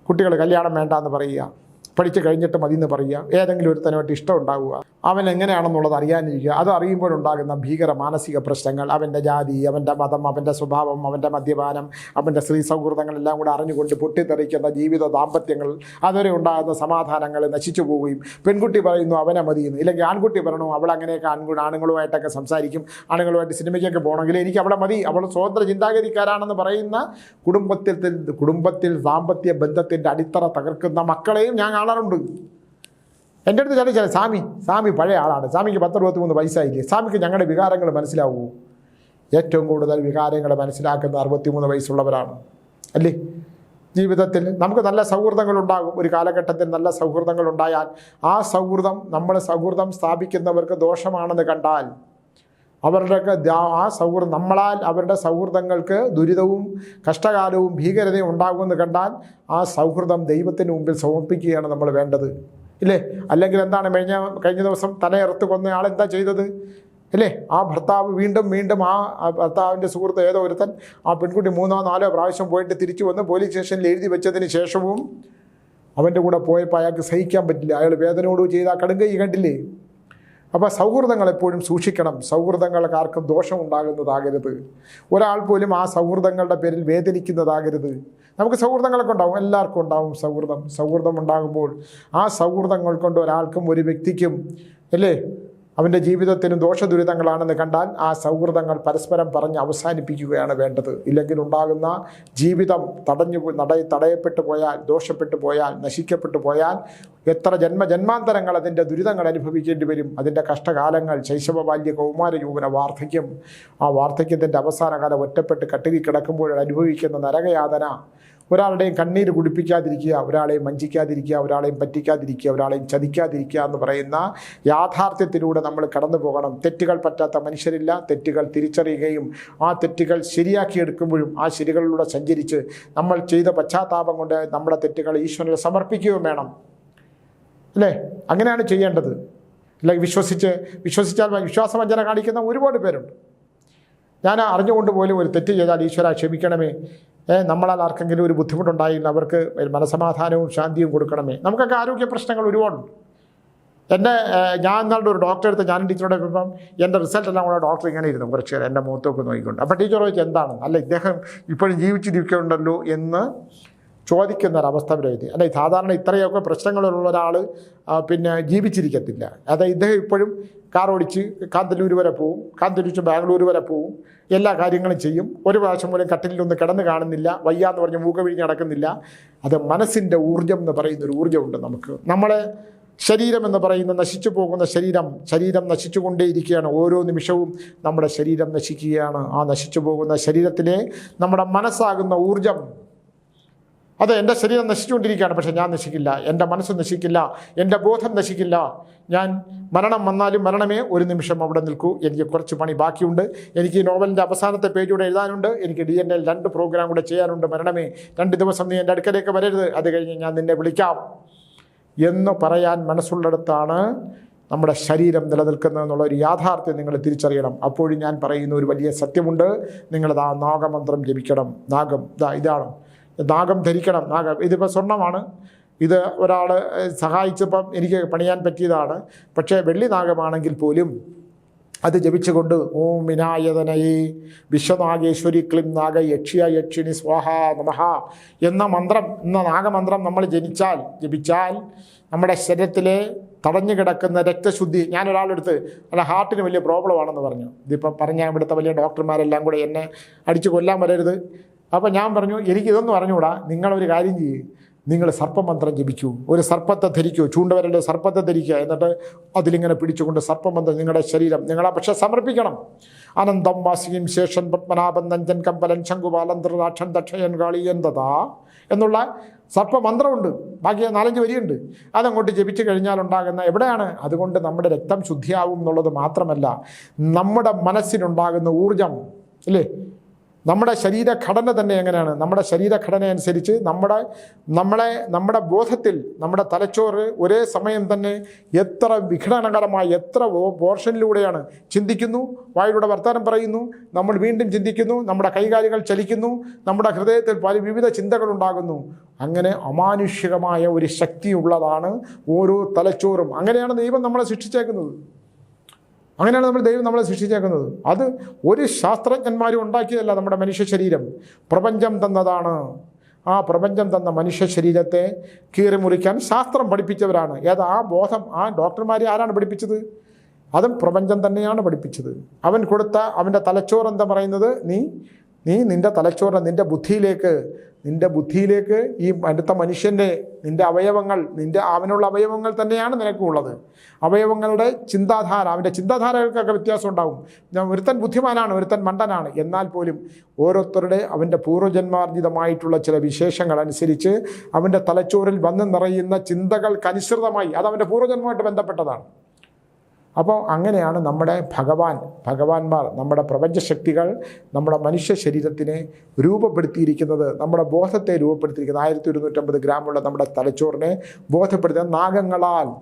Speaker 1: കുട്ടികൾ കല്യാണം വേണ്ടാന്ന് പറയുക, പഠിച്ച് കഴിഞ്ഞിട്ട് മതി എന്ന് പറയുക, ഏതെങ്കിലും ഒരുത്തനുമായിട്ട് ഇഷ്ടം ഉണ്ടാവുക, അവൻ എങ്ങനെയാണെന്നുള്ളത് അറിയാനിരിക്കുക. അത് അറിയുമ്പോഴുണ്ടാകുന്ന ഭീകര മാനസിക പ്രശ്നങ്ങൾ, അവൻ്റെ ജാതി, അവൻ്റെ മതം, അവൻ്റെ സ്വഭാവം, അവൻ്റെ മദ്യപാനം, അവൻ്റെ സ്ത്രീ സൗഹൃദങ്ങളെല്ലാം കൂടെ അറിഞ്ഞുകൊണ്ട് പൊട്ടിത്തെറിക്കുന്ന ജീവിത ദാമ്പത്യങ്ങൾ, അതുവരെ ഉണ്ടാകുന്ന സമാധാനങ്ങൾ നശിച്ചു പോവുകയും പെൺകുട്ടി പറയുന്നു അവനെ മതിയെന്ന്, ഇല്ലെങ്കിൽ ആൺകുട്ടി പറയണു അവൾ അങ്ങനെയൊക്കെ ആണുങ്ങളുമായിട്ടൊക്കെ സംസാരിക്കും, ആണുങ്ങളുമായിട്ട് സിനിമയ്ക്കൊക്കെ പോകണമെങ്കിൽ എനിക്ക് അവളെ മതി, അവൾ സ്വതന്ത്ര ചിന്താഗതിക്കാരാണെന്ന് പറയുന്ന കുടുംബത്തിൽ ദാമ്പത്യ ബന്ധത്തിൻ്റെ അടിത്തറ തകർക്കുന്ന മക്കളെയും ഞാൻ കാണാറുണ്ട്. എൻ്റെ അടുത്ത് ചില സ്വാമി പഴയ ആളാണ്, സ്വാമിക്ക് 10-23 വയസ്സായില്ലേ, സ്വാമിക്ക് ഞങ്ങളുടെ വികാരങ്ങൾ മനസ്സിലാവൂ. ഏറ്റവും കൂടുതൽ വികാരങ്ങൾ മനസ്സിലാക്കുന്ന 63 വയസ്സുള്ളവരാണ് അല്ലേ? ജീവിതത്തിൽ നമുക്ക് നല്ല സൗഹൃദങ്ങളുണ്ടാകും. ഒരു കാലഘട്ടത്തിൽ നല്ല സൗഹൃദങ്ങളുണ്ടായാൽ ആ സൗഹൃദം സ്ഥാപിക്കുന്നവർക്ക് ദോഷമാണെന്ന് കണ്ടാൽ അവരുടെയൊക്കെ ആ സൗഹൃദം നമ്മളാൽ അവരുടെ സൗഹൃദങ്ങൾക്ക് ദുരിതവും കഷ്ടകാലവും ഭീകരതയും ഉണ്ടാകുമെന്ന് കണ്ടാൽ ആ സൗഹൃദം ദൈവത്തിന് മുമ്പിൽ സമർപ്പിക്കുകയാണ് നമ്മൾ വേണ്ടത് ഇല്ലേ? അല്ലെങ്കിൽ എന്താണ് കഴിഞ്ഞ ദിവസം തലയെറുത്ത് കൊന്ന ആളെന്താ ചെയ്തത് അല്ലേ? ആ ഭർത്താവ് വീണ്ടും ആ ഭർത്താവിൻ്റെ സുഹൃത്ത് ഏതോ ഒരുത്തൻ ആ പെൺകുട്ടി 3-4 പ്രാവശ്യം പോയിട്ട് തിരിച്ചു വന്ന് പോലീസ് സ്റ്റേഷനിൽ എഴുതി വെച്ചതിന് ശേഷവും അവൻ്റെ കൂടെ പോയപ്പോൾ അയാൾക്ക് സഹിക്കാൻ പറ്റില്ല. അയാൾ വേദനയോട് ചെയ്ത ആ കടുങ്കൈ കണ്ടില്ലേ? അപ്പോൾ സൗഹൃദങ്ങൾ എപ്പോഴും സൂക്ഷിക്കണം. സൗഹൃദങ്ങൾക്ക് ആർക്കും ദോഷം ഉണ്ടാകുന്നതാകരുത്. ഒരാൾ പോലും ആ സൗഹൃദങ്ങളുടെ പേരിൽ വേദനിക്കുന്നതാകരുത്. നമുക്ക് സൗഹൃദങ്ങളൊക്കെ ഉണ്ടാവും, എല്ലാവർക്കും ഉണ്ടാവും സൗഹൃദം ഉണ്ടാകുമ്പോൾ ആ സൗഹൃദങ്ങൾ കൊണ്ട് ഒരാൾക്കും ഒരു വ്യക്തിക്കും അല്ലേ അവൻ്റെ ജീവിതത്തിന് ദോഷദുരിതങ്ങളാണെന്ന് കണ്ടാൽ ആ സൗഹൃദങ്ങൾ പരസ്പരം പറഞ്ഞ് അവസാനിപ്പിക്കുകയാണ് വേണ്ടത്. ഇല്ലെങ്കിൽ ഉണ്ടാകുന്ന ജീവിതം തടയപ്പെട്ടു പോയാൽ, ദോഷപ്പെട്ടു പോയാൽ, നശിക്കപ്പെട്ടു പോയാൽ എത്ര ജന്മാന്തരങ്ങൾ അതിൻ്റെ ദുരിതങ്ങൾ അനുഭവിക്കേണ്ടി വരും. അതിൻ്റെ കഷ്ടകാലങ്ങൾ, ശൈശവ, ബാല്യ, കൗമാര, യൗവന, വാർദ്ധക്യം, ആ വാർദ്ധക്യത്തിൻ്റെ അവസാന കാലം ഒറ്റപ്പെട്ട് കട്ടിലിൽ കിടക്കുമ്പോൾ അനുഭവിക്കുന്ന നരകയാതന, ഒരാളുടെയും കണ്ണീര് കുടിപ്പിക്കാതിരിക്കുക, ഒരാളെയും വഞ്ചിക്കാതിരിക്കുക, ഒരാളെയും പറ്റിക്കാതിരിക്കുക, ഒരാളെയും ചതിക്കാതിരിക്കുക എന്ന് പറയുന്ന യാഥാർത്ഥ്യത്തിലൂടെ നമ്മൾ കടന്നു പോകണം. തെറ്റുകൾ പറ്റാത്ത മനുഷ്യരില്ല. തെറ്റുകൾ തിരിച്ചറിയുകയും ആ തെറ്റുകൾ ശരിയാക്കിയെടുക്കുമ്പോഴും ആ ശരികളിലൂടെ സഞ്ചരിച്ച് നമ്മൾ ചെയ്ത പശ്ചാത്താപം കൊണ്ട് നമ്മുടെ തെറ്റുകൾ ഈശ്വരനെ സമർപ്പിക്കുകയും വേണം അല്ലേ? അങ്ങനെയാണ് ചെയ്യേണ്ടത്. അല്ലെങ്കിൽ വിശ്വസിച്ചാൽ വിശ്വാസവഞ്ചന കാണിക്കുന്ന ഒരുപാട് പേരുണ്ട്. ഞാൻ അറിഞ്ഞുകൊണ്ട് പോലും ഒരു തെറ്റ് ചെയ്താൽ ഈശ്വര ക്ഷമിക്കണമേ, നമ്മളാൽ ആർക്കെങ്കിലും ഒരു ബുദ്ധിമുട്ടുണ്ടായില്ല, അവർക്ക് മനസമാധാനവും ശാന്തിയും കൊടുക്കണമേ. നമുക്കൊക്കെ ആരോഗ്യ പ്രശ്നങ്ങൾ ഒരുപാടുണ്ട്. ഞാൻ എന്നാളുടെ ഒരു ഡോക്ടറെ അടുത്ത് ഞാൻ ടീച്ചറോടെ ഇപ്പം എൻ്റെ റിസൾട്ട് എല്ലാം കൂടെ ഡോക്ടർ ഇങ്ങനെ ഇരുന്നു കുറച്ച് നേരം എൻ്റെ മുഖത്തൊക്കെ നോക്കിക്കൊണ്ട്. അപ്പോൾ ടീച്ചർ ചോദിച്ചു എന്താണ്, അല്ല ഇദ്ദേഹം ഇപ്പോഴും ജീവിച്ചിരിക്കുന്നുണ്ടല്ലോ എന്ന് ചോദിക്കുന്നൊരവസ്ഥ വരെ. അല്ല സാധാരണ ഇത്രയൊക്കെ പ്രശ്നങ്ങളുള്ള ഒരാൾ പിന്നെ ജീവിച്ചിരിക്കത്തില്ല. അതായത് ഇദ്ദേഹം ഇപ്പോഴും കാർ ഓടിച്ച് കാന്തല്ലൂർ വരെ പോവും, കാന്തല്ലൂർ ബാംഗ്ലൂർ വരെ പോവും, എല്ലാ കാര്യങ്ങളും ചെയ്യും. ഒരു പ്രാവശ്യം പോലും കട്ടിലൊന്ന് കിടന്ന് കാണുന്നില്ല, വയ്യാന്ന് പറഞ്ഞ് മൂക്ക വിഴിഞ്ഞ് നടക്കുന്നില്ല. അത് മനസ്സിൻ്റെ ഊർജ്ജം എന്ന് പറയുന്നൊരു ഊർജ്ജമുണ്ട് നമുക്ക്. നമ്മളെ ശരീരം എന്ന് പറയുന്ന നശിച്ചു പോകുന്ന ശരീരം നശിച്ചുകൊണ്ടേയിരിക്കുകയാണ്. ഓരോ നിമിഷവും നമ്മുടെ ശരീരം നശിക്കുകയാണ്. ആ നശിച്ചു പോകുന്ന ശരീരത്തിലെ നമ്മുടെ മനസ്സാകുന്ന ഊർജ്ജം, അത് എൻ്റെ ശരീരം നശിച്ചുകൊണ്ടിരിക്കുകയാണ്, പക്ഷേ ഞാൻ നശിക്കില്ല, എൻ്റെ മനസ്സ് നശിക്കില്ല, എൻ്റെ ബോധം നശിക്കില്ല. ഞാൻ മരണം വന്നാലും മരണമേ ഒരു നിമിഷം അവിടെ നിൽക്കൂ, എനിക്ക് കുറച്ച് പണി ബാക്കിയുണ്ട്, എനിക്ക് ഈ നോവലിൻ്റെ അവസാനത്തെ പേജൂടെ എഴുതാനുണ്ട്, എനിക്ക് DNA-ൽ 2 പ്രോഗ്രാം കൂടെ ചെയ്യാനുണ്ട്, മരണമേ 2 ദിവസം നീ എൻ്റെ അടുക്കലേക്ക് വരരുത്, അത് കഴിഞ്ഞ് ഞാൻ നിന്നെ വിളിക്കാം എന്ന് പറയാൻ മനസ്സുള്ളിടത്താണ് നമ്മുടെ ശരീരം നിലനിൽക്കുന്നതെന്നുള്ളൊരു യാഥാർത്ഥ്യം നിങ്ങൾ തിരിച്ചറിയണം. അപ്പോഴും ഞാൻ പറയുന്ന ഒരു വലിയ സത്യമുണ്ട്, നിങ്ങളത് ആ നാഗമന്ത്രം ജപിക്കണം. നാഗം ഇതാണ്, നാഗം ധരിക്കണം. ഇതിപ്പോൾ സ്വർണ്ണമാണ്, ഇത് ഒരാൾ സഹായിച്ചപ്പം എനിക്ക് പണിയാൻ പറ്റിയതാണ്. പക്ഷേ വെള്ളി നാഗമാണെങ്കിൽ പോലും അത് ജപിച്ചുകൊണ്ട് ഓം വിനായതനയേ വിശ്വനാഗേശ്വരി ക്ലിം നാഗ യക്ഷ്യ യക്ഷിണി സ്വാഹ നമഃ എന്ന മന്ത്രം, നാഗമന്ത്രം നമ്മൾ ജപിച്ചാൽ നമ്മുടെ ശരീരത്തിലെ തടഞ്ഞു കിടക്കുന്ന രക്തശുദ്ധി. ഞാനൊരാളെടുത്ത് അല്ല ഹാർട്ടിന് വലിയ പ്രോബ്ലം ആണെന്ന് പറഞ്ഞു. ഇതിപ്പോൾ പറഞ്ഞാൽ ഇവിടുത്തെ വലിയ ഡോക്ടർമാരെല്ലാം കൂടെ എന്നെ അടിച്ച് കൊല്ലാൻ വരരുത്. അപ്പോൾ ഞാൻ പറഞ്ഞു എനിക്കിതൊന്നും അറിഞ്ഞുകൂടാ, നിങ്ങളൊരു കാര്യം ചെയ്യൂ, നിങ്ങൾ സർപ്പമന്ത്രം ജപിക്കൂ, ഒരു സർപ്പത്തെ ധരിക്കൂ, ചൂണ്ടവരൽ സർപ്പത്തെ ധരിക്കുക, എന്നിട്ട് അതിലിങ്ങനെ പിടിച്ചുകൊണ്ട് സർപ്പമന്ത്രം നിങ്ങളുടെ ശരീരം നിങ്ങളെ പക്ഷെ സമർപ്പിക്കണം. അനന്തം വാസിയും ശേഷൻ പത്മനാഭൻ നഞ്ചൻ കമ്പലൻ ശംഖുപാലൻ ത്രിരാക്ഷൻ ദക്ഷയൻ കാളിയൻ തഥാ എന്നുള്ള സർപ്പമന്ത്രമുണ്ട്. ബാക്കി 4-5 വരിയുണ്ട്. അതങ്ങോട്ട് ജപിച്ചു കഴിഞ്ഞാൽ ഉണ്ടാകുന്ന എവിടെയാണ്, അതുകൊണ്ട് നമ്മുടെ രക്തം ശുദ്ധിയാവും എന്നുള്ളത് മാത്രമല്ല, നമ്മുടെ മനസ്സിനുണ്ടാകുന്ന ഊർജം ഇല്ലേ, നമ്മുടെ ശരീരഘടന തന്നെ എങ്ങനെയാണ്, നമ്മുടെ ശരീരഘടന അനുസരിച്ച് നമ്മുടെ ബോധത്തിൽ നമ്മുടെ തലച്ചോറ് ഒരേ സമയം തന്നെ എത്ര വിഘടനകരമായി എത്ര പോർഷനിലൂടെയാണ് ചിന്തിക്കുന്നു, വായിലൂടെ വർത്തമാനം പറയുന്നു, നമ്മൾ വീണ്ടും ചിന്തിക്കുന്നു, നമ്മുടെ കൈകാലുകൾ ചലിക്കുന്നു, നമ്മുടെ ഹൃദയത്തിൽ പല വിവിധ ചിന്തകളുണ്ടാകുന്നു. അങ്ങനെ അമാനുഷികമായ ഒരു ശക്തിയുള്ളതാണ് ഓരോ തലച്ചോറും. അങ്ങനെയാണ് ദൈവം നമ്മളെ സൃഷ്ടിച്ചേക്കുന്നത്. ദൈവം നമ്മളെ സൃഷ്ടിച്ചേക്കുന്നത്. അത് ഒരു ശാസ്ത്രജ്ഞന്മാരും ഉണ്ടാക്കിയതല്ല. നമ്മുടെ മനുഷ്യ ശരീരം പ്രപഞ്ചം തന്നതാണ്. ആ പ്രപഞ്ചം തന്ന മനുഷ്യ ശരീരത്തെ കീറിമുറിക്കാൻ ശാസ്ത്രം പഠിപ്പിച്ചവരാണ്. ആ ബോധം ആ ഡോക്ടർമാരെ ആരാണ് പഠിപ്പിച്ചത്? അതും പ്രപഞ്ചം തന്നെയാണ് പഠിപ്പിച്ചത്. അവൻ കൊടുത്ത അവൻ്റെ തലച്ചോറ് എന്താ പറയുന്നത്, നീ നിൻ്റെ തലച്ചോറിനെ നിൻ്റെ ബുദ്ധിയിലേക്ക് ഈ അടുത്ത മനുഷ്യൻ്റെ നിൻ്റെ അവയവങ്ങൾ അവനുള്ള അവയവങ്ങൾ തന്നെയാണ് നിനക്കുള്ളത്. അവയവങ്ങളുടെ ചിന്താധാര, അവൻ്റെ ചിന്താധാരകൾക്കൊക്കെ വ്യത്യാസം ഉണ്ടാവും. ഒരുത്തൻ ബുദ്ധിമാനാണ്, ഒരുത്തൻ മണ്ടനാണ്. എന്നാൽ പോലും ഓരോരുത്തരുടെ അവൻ്റെ പൂർവ്വജന്മാർജിതമായിട്ടുള്ള ചില വിശേഷങ്ങൾ അനുസരിച്ച് അവൻ്റെ തലച്ചോറിൽ വന്ന് നിറയുന്ന ചിന്തകൾക്കനുസൃതമായി അത് അവൻ്റെ പൂർവ്വജന്മമായിട്ട് ബന്ധപ്പെട്ടതാണ്. അപ്പോൾ അങ്ങനെയാണ് നമ്മുടെ ഭഗവാന്മാർ, നമ്മുടെ പ്രപഞ്ചശക്തികൾ നമ്മുടെ മനുഷ്യ ശരീരത്തിനെ രൂപപ്പെടുത്തിയിരിക്കുന്നത്, നമ്മുടെ ബോധത്തെ രൂപപ്പെടുത്തിയിരിക്കുന്നത്. 1250 ഗ്രാമുള്ള നമ്മുടെ തലച്ചോറിനെ ബോധപ്പെടുത്തുന്നത് നാഗങ്ങളാണ്.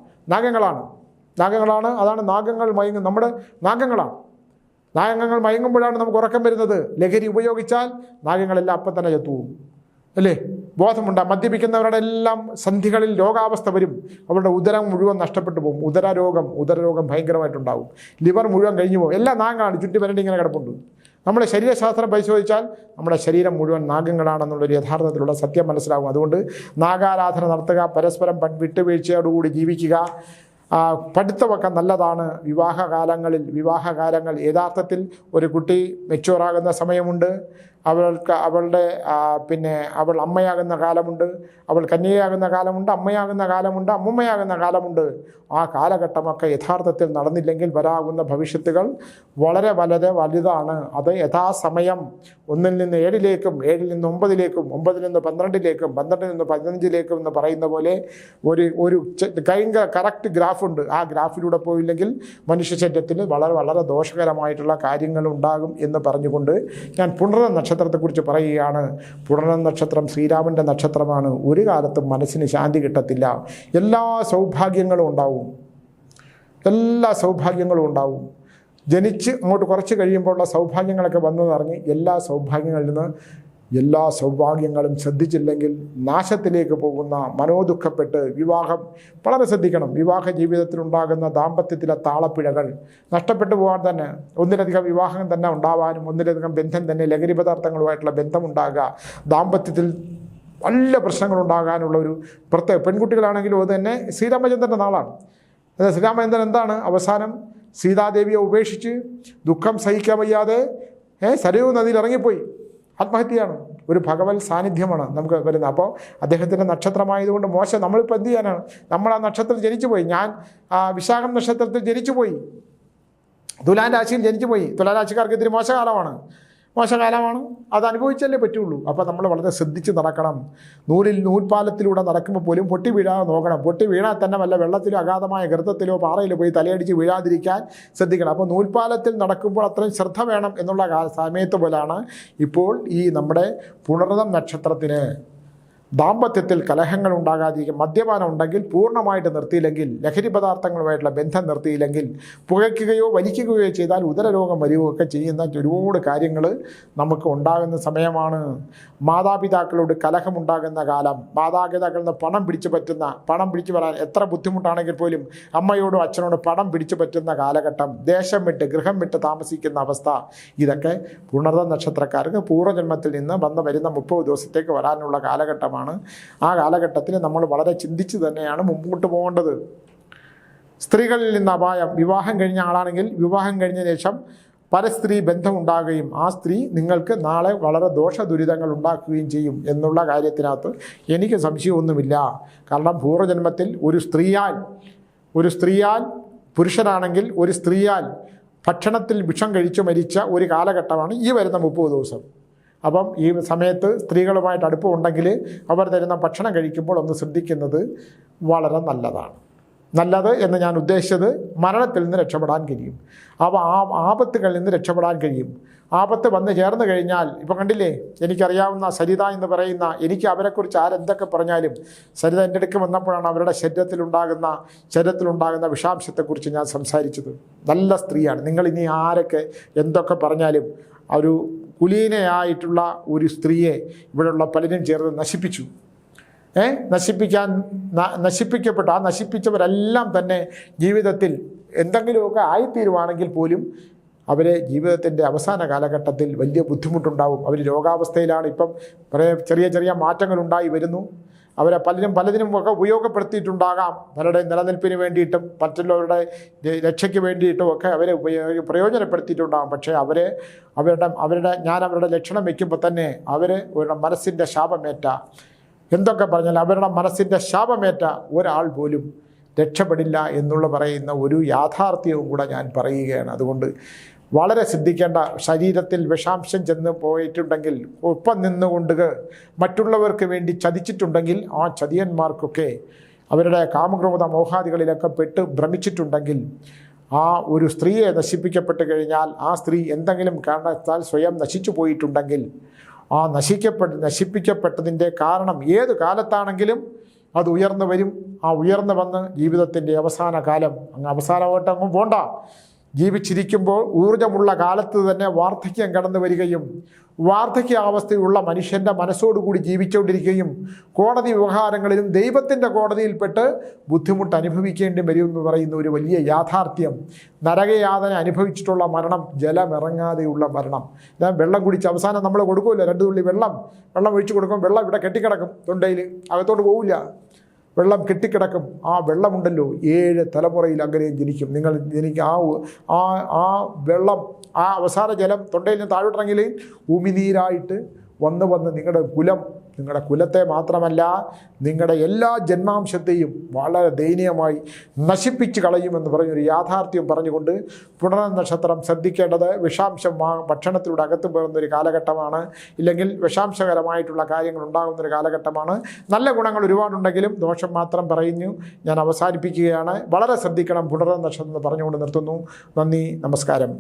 Speaker 1: അതാണ് നാഗങ്ങൾ നമ്മുടെ നാഗങ്ങൾ മയങ്ങുമ്പോഴാണ് നമുക്ക് ഉറക്കം വരുന്നത്. ലഹരി ഉപയോഗിച്ചാൽ നാഗങ്ങളെല്ലാം അപ്പം തന്നെ ചത്തുപോകും അല്ലേ? ബോധമുണ്ട്. മദ്യപിക്കുന്നവരുടെ എല്ലാം സന്ധികളിൽ രോഗാവസ്ഥ വരും. അവരുടെ ഉദരം മുഴുവൻ നഷ്ടപ്പെട്ടു പോകും. ഉദരരോഗം ഭയങ്കരമായിട്ടുണ്ടാവും. ലിവർ മുഴുവൻ കഴിഞ്ഞു പോകും. എല്ലാം നാഗങ്ങളാണ്. ചുറ്റി വരേണ്ടി ഇങ്ങനെ കിടപ്പുണ്ട്. നമ്മുടെ ശരീരശാസ്ത്രം പരിശോധിച്ചാൽ നമ്മുടെ ശരീരം മുഴുവൻ നാഗങ്ങളാണെന്നുള്ളൊരു യഥാർത്ഥത്തിലുള്ള സത്യം മനസ്സിലാകും. അതുകൊണ്ട് നാഗാരാധന നടത്തുക, പരസ്പരം വിട്ടുവീഴ്ചയോടുകൂടി ജീവിക്കുക. പഠിത്തമൊക്കെ നല്ലതാണ്. വിവാഹകാലങ്ങൾ യഥാർത്ഥത്തിൽ ഒരു കുട്ടി മെച്യൂറാകുന്ന സമയമുണ്ട്. അവൾ അമ്മയാകുന്ന കാലമുണ്ട്, അവൾ കന്യകയാകുന്ന കാലമുണ്ട്, അമ്മയാകുന്ന കാലമുണ്ട്, അമ്മുമ്മയാകുന്ന കാലമുണ്ട്. ആ കാലഘട്ടമൊക്കെ യഥാർത്ഥത്തിൽ നടന്നില്ലെങ്കിൽ വരാകുന്ന ഭവിഷ്യത്തുകൾ വളരെ വലുതാണ്. അത് യഥാസമയം 1-ൽ നിന്ന് 7-ലേക്കും 7-ൽ നിന്ന് 9-ലേക്കും 9-ൽ നിന്ന് 12-ലേക്കും 12-ൽ നിന്ന് 15-ലേക്കും എന്ന് പറയുന്ന പോലെ ഒരു കറക്റ്റ് ഗ്രാഫുണ്ട്. ആ ഗ്രാഫിലൂടെ പോയില്ലെങ്കിൽ മനുഷ്യ ശരീരത്തിൽ വളരെ ദോഷകരമായിട്ടുള്ള കാര്യങ്ങളുണ്ടാകും എന്ന് പറഞ്ഞുകൊണ്ട് ഞാൻ പുണർന്ന നക്ഷത്രത്തെക്കുറിച്ച് പറയുകയാണ്. പുണർന്ന നക്ഷത്രം ശ്രീരാമൻ്റെ നക്ഷത്രമാണ്. ഒരു കാലത്തും മനസ്സിന് ശാന്തി കിട്ടത്തില്ല. എല്ലാ സൗഭാഗ്യങ്ങളും ഉണ്ടാവും. ജനിച്ച് അങ്ങോട്ട് കുറച്ച് കഴിയുമ്പോഴുള്ള സൗഭാഗ്യങ്ങളൊക്കെ വന്നു നിറഞ്ഞ് എല്ലാ സൗഭാഗ്യങ്ങളിൽ നിന്ന് എല്ലാ സൗഭാഗ്യങ്ങളും ശ്രദ്ധിച്ചില്ലെങ്കിൽ നാശത്തിലേക്ക് പോകുന്ന മനോദുഃഖപ്പെട്ട് വിവാഹം വളരെ ശ്രദ്ധിക്കണം. വിവാഹ ജീവിതത്തിലുണ്ടാകുന്ന ദാമ്പത്യത്തിലെ താളപ്പിഴകൾ നഷ്ടപ്പെട്ടു പോകാൻ തന്നെ ഒന്നിലധികം വിവാഹം തന്നെ ഉണ്ടാവാനും ഒന്നിലധികം ബന്ധം തന്നെ ലഹരി പദാർത്ഥങ്ങളുമായിട്ടുള്ള ബന്ധമുണ്ടാകുക, ദാമ്പത്യത്തിൽ നല്ല പ്രശ്നങ്ങളുണ്ടാകാനുള്ള ഒരു പ്രത്യേക പെൺകുട്ടികളാണെങ്കിലും അത് തന്നെ ശ്രീരാമചന്ദ്രൻ്റെ നാളാണ്. ശ്രീരാമചന്ദ്രൻ എന്താണ് അവസാനം സീതാദേവിയെ ഉപേക്ഷിച്ച് ദുഃഖം സഹിക്കാൻ വയ്യാതെ സരയൂ നദിയിൽ ഇറങ്ങിപ്പോയി. ആത്മഹത്യയാണ്. ഒരു ഭഗവത് സാന്നിധ്യമാണ് നമുക്ക് വരുന്നത്. അപ്പോൾ അദ്ദേഹത്തിൻ്റെ നക്ഷത്രമായതുകൊണ്ട് മോശം. നമ്മളിപ്പോൾ എന്ത് ചെയ്യാനാണ്? നമ്മൾ ആ നക്ഷത്രത്തിൽ ജനിച്ചുപോയി. ഞാൻ വിശാഖം നക്ഷത്രത്തിൽ ജനിച്ചുപോയി, തുലാൻ രാശിയിൽ ജനിച്ചുപോയി. തുലാരാശിക്കാർക്ക് ഇത്തിരി മോശകാലമാണ്, അത് അനുഭവിച്ചല്ലേ പറ്റുള്ളൂ. അപ്പോൾ നമ്മൾ വളരെ ശ്രദ്ധിച്ച് നടക്കണം. നൂൽപ്പാലത്തിലൂടെ നടക്കുമ്പോൾ പോലും പൊട്ടി വീഴാതെ നോക്കണം. പൊട്ടി വീണാൽ തന്നെ വല്ല വെള്ളത്തിലോ അഗാധമായ ഗർത്തത്തിലോ പാറയിലോ പോയി തലയടിച്ച് വീഴാതിരിക്കാൻ ശ്രദ്ധിക്കണം. അപ്പോൾ നൂൽപ്പാലത്തിൽ നടക്കുമ്പോൾ അത്രയും ശ്രദ്ധ വേണം എന്നുള്ള സമയത്ത് പോലാണ് ഇപ്പോൾ ഈ നമ്മുടെ പുണർതം നക്ഷത്രത്തിന് ദാമ്പത്യത്തിൽ കലഹങ്ങൾ ഉണ്ടാകാതിരിക്കും. മദ്യപാനം ഉണ്ടെങ്കിൽ പൂർണ്ണമായിട്ട് നിർത്തിയില്ലെങ്കിൽ, ലഹരി പദാർത്ഥങ്ങളുമായിട്ടുള്ള ബന്ധം നിർത്തിയില്ലെങ്കിൽ, പുകയ്ക്കുകയോ വലിക്കുകയോ ചെയ്താൽ ഉദരരോഗം വരികയൊക്കെ ചെയ്യുന്ന ഒരുപാട് കാര്യങ്ങൾ നമുക്ക് ഉണ്ടാകുന്ന സമയമാണ്. മാതാപിതാക്കളോട് കലഹമുണ്ടാകുന്ന കാലം, മാതാപിതാക്കളിൽ നിന്ന് പണം പിടിച്ചു വരാൻ എത്ര ബുദ്ധിമുട്ടാണെങ്കിൽ പോലും അമ്മയോടും അച്ഛനോടും പണം പിടിച്ചു പറ്റുന്ന കാലഘട്ടം, ദേശം വിട്ട് ഗൃഹം വിട്ട് താമസിക്കുന്ന അവസ്ഥ, ഇതൊക്കെ പുണർത നക്ഷത്രക്കാർക്ക് പൂർവ്വജന്മത്തിൽ നിന്ന് വരുന്ന 30 ദിവസത്തേക്ക് വരാനുള്ള കാലഘട്ടമാണ്. ആ കാലഘട്ടത്തിൽ നമ്മൾ വളരെ ചിന്തിച്ച് തന്നെയാണ് മുമ്പോട്ട് പോകേണ്ടത്. സ്ത്രീകളിൽ നിന്ന് അപായം. വിവാഹം കഴിഞ്ഞ ആളാണെങ്കിൽ വിവാഹം കഴിഞ്ഞ ശേഷം പരസ്ത്രീ ബന്ധം ഉണ്ടാകുകയും ആ സ്ത്രീ നിങ്ങൾക്ക് നാളെ വളരെ ദോഷദുരിതങ്ങൾ ഉണ്ടാക്കുകയും ചെയ്യും എന്നുള്ള കാര്യത്തിനകത്ത് എനിക്ക് സംശയമൊന്നുമില്ല. കാരണം പൂർവ്വജന്മത്തിൽ ഒരു സ്ത്രീയാൽ പുരുഷനാണെങ്കിൽ ഒരു സ്ത്രീയാൽ ഭക്ഷണത്തിൽ വിഷം കഴിച്ചു മരിച്ച ഒരു കാലഘട്ടമാണ് ഈ വരുന്ന 30 ദിവസം. അപ്പം ഈ സമയത്ത് സ്ത്രീകളുമായിട്ട് അടുപ്പമുണ്ടെങ്കിൽ അവർ തരുന്ന ഭക്ഷണം കഴിക്കുമ്പോൾ ഒന്ന് ശ്രദ്ധിക്കുന്നത് വളരെ നല്ലത് എന്ന് ഞാൻ ഉദ്ദേശിച്ചത് മരണത്തിൽ നിന്ന് രക്ഷപ്പെടാൻ കഴിയും. അപ്പോൾ ആ ആപത്തുകളിൽ നിന്ന് രക്ഷപ്പെടാൻ കഴിയും. ആപത്ത് വന്ന് ചേർന്ന് കഴിഞ്ഞാൽ ഇപ്പം കണ്ടില്ലേ, എനിക്കറിയാവുന്ന സരിത എന്ന് പറയുന്ന, എനിക്ക് അവരെക്കുറിച്ച് ആരെന്തൊക്കെ പറഞ്ഞാലും, സരിത എൻ്റെ അടുക്ക് വന്നപ്പോഴാണ് അവരുടെ ശരീരത്തിലുണ്ടാകുന്ന വിഷാംശത്തെക്കുറിച്ച് ഞാൻ സംസാരിച്ചത്. നല്ല സ്ത്രീയാണ്. നിങ്ങളിനി ആരൊക്കെ എന്തൊക്കെ പറഞ്ഞാലും ഒരു കുലീനയായിട്ടുള്ള ഒരു സ്ത്രീയെ ഇവിടെയുള്ള പലരും ചേർന്ന് നശിപ്പിച്ചു. നശിപ്പിക്കപ്പെട്ടു. ആ നശിപ്പിച്ചവരെല്ലാം തന്നെ ജീവിതത്തിൽ എന്തെങ്കിലുമൊക്കെ ആയിത്തീരുവാണെങ്കിൽ പോലും അവരെ ജീവിതത്തിൻ്റെ അവസാന കാലഘട്ടത്തിൽ വലിയ ബുദ്ധിമുട്ടുണ്ടാവും. അവർ രോഗാവസ്ഥയിലാണ്. ഇപ്പം ചെറിയ മാറ്റങ്ങളുണ്ടായി വരുന്നു. അവരെ പലതിനും ഒക്കെ ഉപയോഗപ്പെടുത്തിയിട്ടുണ്ടാകാം. പലരുടെ നിലനിൽപ്പിന് വേണ്ടിയിട്ടും മറ്റുള്ളവരുടെ രക്ഷയ്ക്ക് വേണ്ടിയിട്ടും ഒക്കെ അവരെ പ്രയോജനപ്പെടുത്തിയിട്ടുണ്ടാകും. പക്ഷേ അവരുടെ ലക്ഷണം വയ്ക്കുമ്പോൾ തന്നെ അവരുടെ മനസ്സിൻ്റെ ശാപമേറ്റ, എന്തൊക്കെ പറഞ്ഞാൽ അവരുടെ മനസ്സിൻ്റെ ശാപമേറ്റ ഒരാൾ പോലും രക്ഷപ്പെടില്ല എന്നുള്ള പറയുന്ന ഒരു യാഥാർത്ഥ്യവും കൂടെ ഞാൻ പറയുകയാണ്. അതുകൊണ്ട് വളരെ ശ്രദ്ധിക്കേണ്ട. ശരീരത്തിൽ വിഷാംശം ചെന്ന് പോയിട്ടുണ്ടെങ്കിൽ, ഒപ്പം നിന്നുകൊണ്ട് മറ്റുള്ളവർക്ക് വേണ്ടി ചതിച്ചിട്ടുണ്ടെങ്കിൽ, ആ ചതിയന്മാർക്കൊക്കെ അവരുടെ കാമക്രോധ മോഹാദികളിലൊക്കെ പെട്ട് ഭ്രമിച്ചിട്ടുണ്ടെങ്കിൽ, ആ ഒരു സ്ത്രീയെ നശിപ്പിക്കപ്പെട്ട് കഴിഞ്ഞാൽ, ആ സ്ത്രീ എന്തെങ്കിലും കാരണത്താൽ സ്വയം നശിച്ചു പോയിട്ടുണ്ടെങ്കിൽ, ആ നശിപ്പിക്കപ്പെട്ടതിൻ്റെ കാരണം ഏത് കാലത്താണെങ്കിലും അത് ഉയർന്നു വരും. ആ ഉയർന്നു വന്ന് ജീവിതത്തിൻ്റെ അവസാന കാലം, അവസാനമായിട്ട് അങ്ങും പോണ്ട, ജീവിച്ചിരിക്കുമ്പോൾ ഊർജ്ജമുള്ള കാലത്ത് തന്നെ വാർദ്ധക്യം കടന്നു വരികയും വാർദ്ധക്യാവസ്ഥയുള്ള മനുഷ്യൻ്റെ മനസ്സോടുകൂടി ജീവിച്ചുകൊണ്ടിരിക്കുകയും കോടതി വ്യവഹാരങ്ങളിലും ദൈവത്തിൻ്റെ കോടതിയിൽപ്പെട്ട് ബുദ്ധിമുട്ട് അനുഭവിക്കേണ്ടി വരുമെന്ന് പറയുന്ന ഒരു വലിയ യാഥാർത്ഥ്യം. നരകയാതന അനുഭവിച്ചിട്ടുള്ള മരണം, ജലമിറങ്ങാതെയുള്ള മരണം. ഞാൻ വെള്ളം കുടിച്ച് അവസാനം നമ്മൾ കൊടുക്കുമല്ലോ 2 തുള്ളി വെള്ളം ഒഴിച്ച് കൊടുക്കും. വെള്ളം ഇവിടെ കെട്ടിക്കിടക്കും, തൊണ്ടയിൽ അകത്തോട്ട് പോവില്ല, വെള്ളം കെട്ടിക്കിടക്കും. ആ വെള്ളമുണ്ടല്ലോ 7 തലമുറയിൽ അങ്ങനെയും ജനിക്കും. എനിക്ക് ആ വെള്ളം, ആ അവസാന ജലം തൊണ്ടയിൽ നിന്ന് താഴോട്ടിറങ്ങിയിൽ ഉമിനീരായിട്ട് വന്ന് നിങ്ങളുടെ കുലത്തെ മാത്രമല്ല നിങ്ങളുടെ എല്ലാ ജന്മാംശത്തെയും വളരെ ദയനീയമായി നശിപ്പിച്ച് കളയുമെന്ന് പറഞ്ഞൊരു യാഥാർത്ഥ്യം പറഞ്ഞുകൊണ്ട് പുണർത നക്ഷത്രം ശ്രദ്ധിക്കേണ്ടത് വിഷാംശം ഭക്ഷണത്തിലൂടെ അകത്ത് പോകുന്നൊരു കാലഘട്ടമാണ്. ഇല്ലെങ്കിൽ വിഷാംശകരമായിട്ടുള്ള കാര്യങ്ങൾ ഉണ്ടാകുന്നൊരു കാലഘട്ടമാണ്. നല്ല ഗുണങ്ങൾ ഒരുപാടുണ്ടെങ്കിലും ദോഷം മാത്രം പറയുന്നു. ഞാൻ അവസാനിപ്പിക്കുകയാണ്. വളരെ ശ്രദ്ധിക്കണം പുണർത നക്ഷത്രം എന്ന് പറഞ്ഞുകൊണ്ട് നിർത്തുന്നു. നന്ദി, നമസ്കാരം.